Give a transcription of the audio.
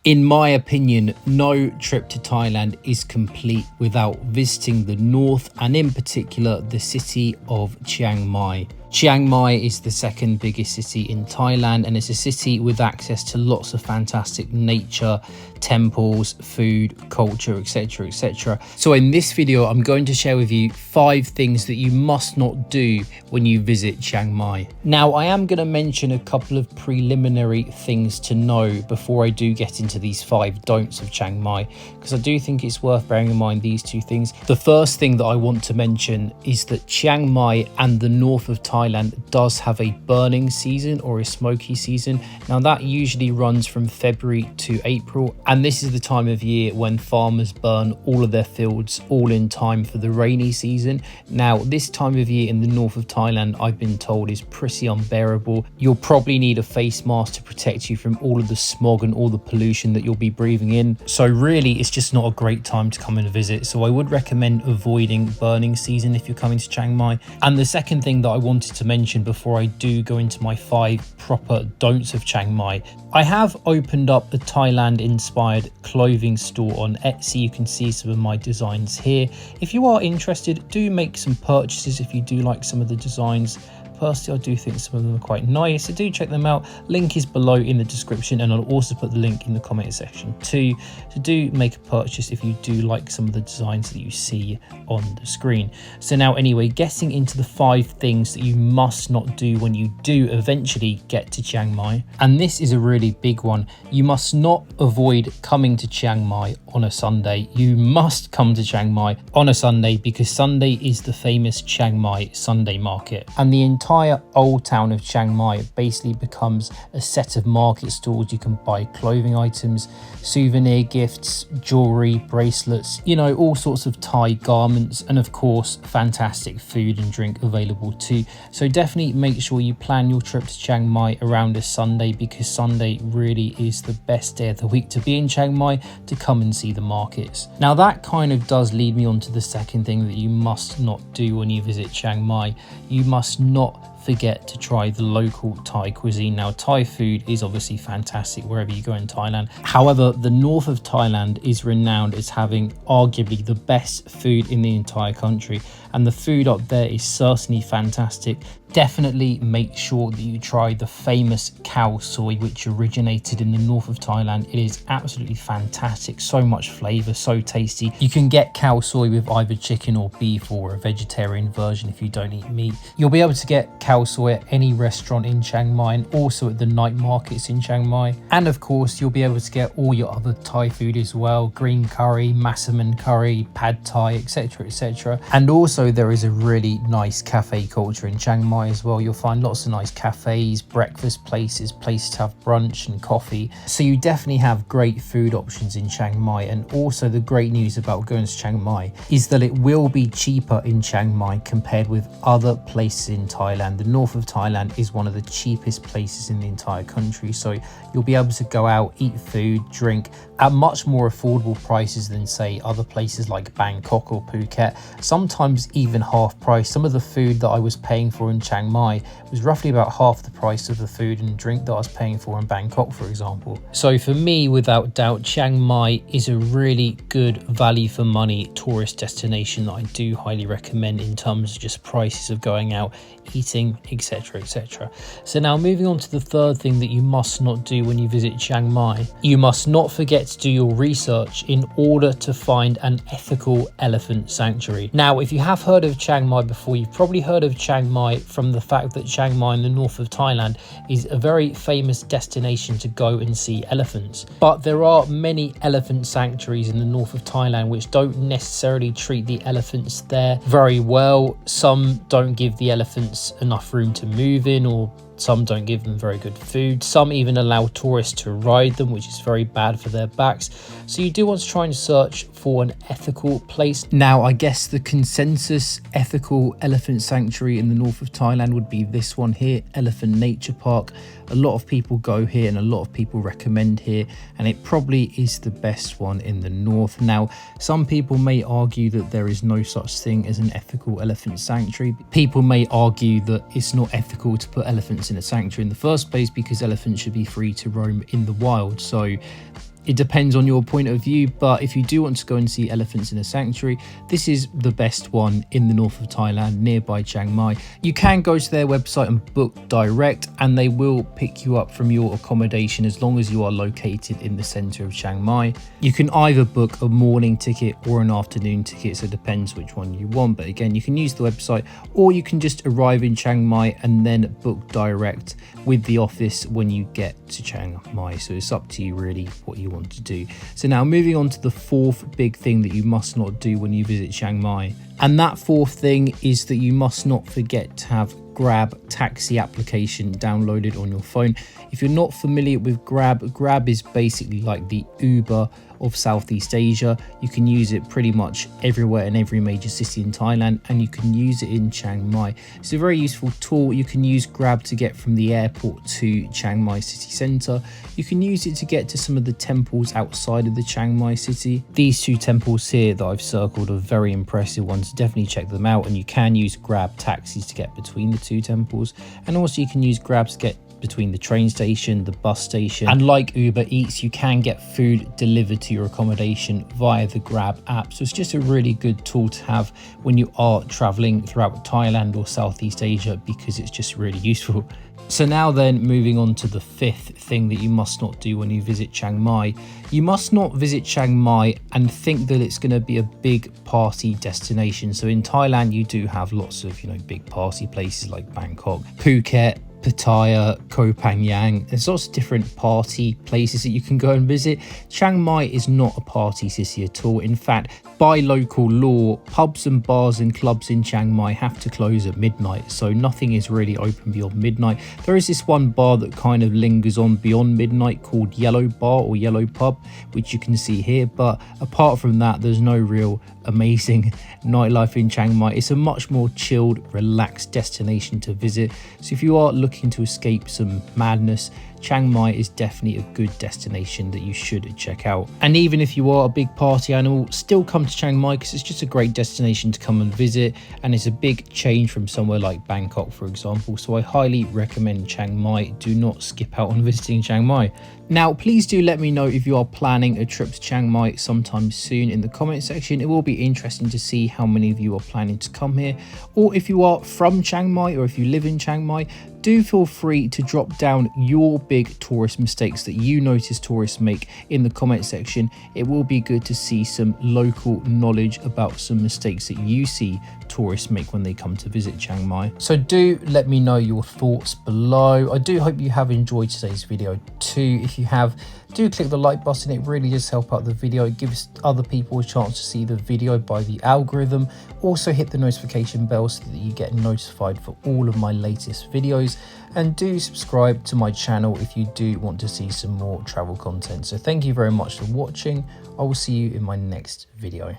In my opinion, no trip to Thailand is complete without visiting the north and in particular the city of Chiang Mai. Chiang Mai is the second biggest city in Thailand and it's a city with access to lots of fantastic nature, temples, food, culture, etc, etc. So in this video I'm going to share with you 5 things that you must not do when you visit Chiang Mai. Now I am going to mention a couple of preliminary things to know before I do get into these 5 don'ts of Chiang Mai, because I do think it's worth bearing in mind these 2 things. The first thing that I want to mention is that Chiang Mai and the north of Thailand does have a burning season or a smoky season. Now that usually runs from February to April, and this is the time of year when farmers burn all of their fields all in time for the rainy season. Now this time of year in the north of Thailand, I've been told, is pretty unbearable. You'll probably need a face mask to protect you from all of the smog and all the pollution that you'll be breathing in. So really it's just not a great time to come and visit. So I would recommend avoiding burning season if you're coming to Chiang Mai. And the second thing that I wanted to mention before I do go into my 5 proper don'ts of Chiang Mai, I have opened up a Thailand inspired clothing store on Etsy. You can see some of my designs here. If you are interested, do make some purchases if you do like some of the designs. Personally, I do think some of them are quite nice, so do check them out. Link is below in the description, and I'll also put the link in the comment section too. So do make a purchase if you do like some of the designs that you see on the screen. So now anyway, getting into the 5 things that you must not do when you do eventually get to Chiang Mai. And this is a really big one. You must not avoid coming to Chiang Mai on a Sunday. You must come to Chiang Mai on a Sunday because Sunday is the famous Chiang Mai Sunday market. And the entire old town of Chiang Mai basically becomes a set of market stalls. You can buy clothing items, souvenir gifts, jewelry, bracelets, you know, all sorts of Thai garments, and of course fantastic food and drink available too. So definitely make sure you plan your trip to Chiang Mai around a Sunday, because Sunday really is the best day of the week to be in Chiang Mai to come and see the markets. Now that kind of does lead me on to the second thing that you must not do when you visit Chiang Mai. You must not forget to try the local Thai cuisine. Now Thai food is obviously fantastic wherever you go in Thailand. However, the north of Thailand is renowned as having arguably the best food in the entire country, and the food up there is certainly fantastic. Definitely make sure that you try the famous khao soy, which originated in the north of Thailand. It is absolutely fantastic, so much flavor, so tasty. You can get khao soy with either chicken or beef, or a vegetarian version if you don't eat meat. You'll be able to get khao soy at any restaurant in Chiang Mai and also at the night markets in Chiang Mai. And of course you'll be able to get all your other Thai food as well: green curry, massaman curry, pad Thai, etc, etc. And also there is a really nice cafe culture in Chiang Mai as well. You'll find lots of nice cafes, breakfast places to have brunch and coffee. So you definitely have great food options in Chiang Mai. And also the great news about going to Chiang Mai is that it will be cheaper in Chiang Mai compared with other places in Thailand. The north of Thailand is one of the cheapest places in the entire country, so you'll be able to go out, eat food, drink at much more affordable prices than say other places like Bangkok or Phuket, sometimes even half price. Some of the food that I was paying for in Chiang Mai was roughly about half the price of the food and drink that I was paying for in Bangkok, for example. So for me, without doubt, Chiang Mai is a really good value for money tourist destination that I do highly recommend in terms of just prices of going out, eating, etc, etc. So now moving on to the third thing that you must not do when you visit Chiang Mai. You must not forget to do your research in order to find an ethical elephant sanctuary. Now if you have heard of Chiang Mai before, you've probably heard of Chiang Mai from the fact that Chiang Mai in the north of Thailand is a very famous destination to go and see elephants. But there are many elephant sanctuaries in the north of Thailand which don't necessarily treat the elephants there very well. Some don't give the elephants enough room to move in, or some don't give them very good food. Some even allow tourists to ride them, which is very bad for their backs. So you do want to try and search for an ethical place. Now, I guess the consensus ethical elephant sanctuary in the north of Thailand would be this one here, Elephant Nature Park. A lot of people go here and a lot of people recommend here, and it probably is the best one in the north. Now, some people may argue that there is no such thing as an ethical elephant sanctuary. People may argue that it's not ethical to put elephants in a sanctuary in the first place because elephants should be free to roam in the wild. So It depends on your point of view, but if you do want to go and see elephants in a sanctuary, this is the best one in the north of Thailand, nearby Chiang Mai. You can go to their website and book direct, and they will pick you up from your accommodation as long as you are located in the center of Chiang Mai. You can either book a morning ticket or an afternoon ticket, so it depends which one you want. But again, you can use the website, or you can just arrive in Chiang Mai and then book direct with the office when you get to Chiang Mai. So it's up to you really what you want to do. So now moving on to the fourth big thing that you must not do when you visit Chiang Mai. And that fourth thing is that you must not forget to have Grab taxi application downloaded on your phone. If you're not familiar with Grab is basically like the Uber of Southeast Asia. You can use it pretty much everywhere in every major city in Thailand, and you can use it in Chiang Mai. It's a very useful tool. You can use Grab to get from the airport to Chiang Mai city centre. You can use it to get to some of the temples outside of the Chiang Mai city. These two temples here that I've circled are very impressive ones. Definitely check them out, and you can use Grab taxis to get between the two temples, and also you can use Grab to get between the train station, the bus station, and like Uber Eats, you can get food delivered to your accommodation via the Grab app. So it's just a really good tool to have when you are traveling throughout Thailand or Southeast Asia, because it's just really useful. So now then, moving on to the fifth thing that you must not do when you visit Chiang Mai. You must not visit Chiang Mai and think that it's going to be a big party destination. So in Thailand, you do have lots of, big party places like Bangkok, Phuket, Pattaya, Koh Phangan. There's lots of different party places that you can go and visit. Chiang Mai is not a party city at all. In fact, by local law, pubs and bars and clubs in Chiang Mai have to close at midnight, so nothing is really open beyond midnight. There is this one bar that kind of lingers on beyond midnight called Yellow Bar or Yellow Pub, which you can see here, but apart from that, there's no real amazing nightlife in Chiang Mai. It's a much more chilled, relaxed destination to visit. So if you are looking to escape some madness, Chiang Mai is definitely a good destination that you should check out. And even if you are a big party animal, still come to Chiang Mai, because it's just a great destination to come and visit, and it's a big change from somewhere like Bangkok, for example. So I highly recommend Chiang Mai. Do not skip out on visiting Chiang Mai. Now, please do let me know if you are planning a trip to Chiang Mai sometime soon in the comment section. It will be interesting to see how many of you are planning to come here, or if you are from Chiang Mai or if you live in Chiang Mai, do feel free to drop down your big tourist mistakes that you notice tourists make in the comment section. It will be good to see some local knowledge about some mistakes that you see tourists make when they come to visit Chiang Mai. So do let me know your thoughts below. I do hope you have enjoyed today's video too. If you have, do click the like button. It really does help out the video. It gives other people a chance to see the video by the algorithm. Also hit the notification bell so that you get notified for all of my latest videos, and do subscribe to my channel if you do want to see some more travel content. So thank you very much for watching. I will see you in my next video.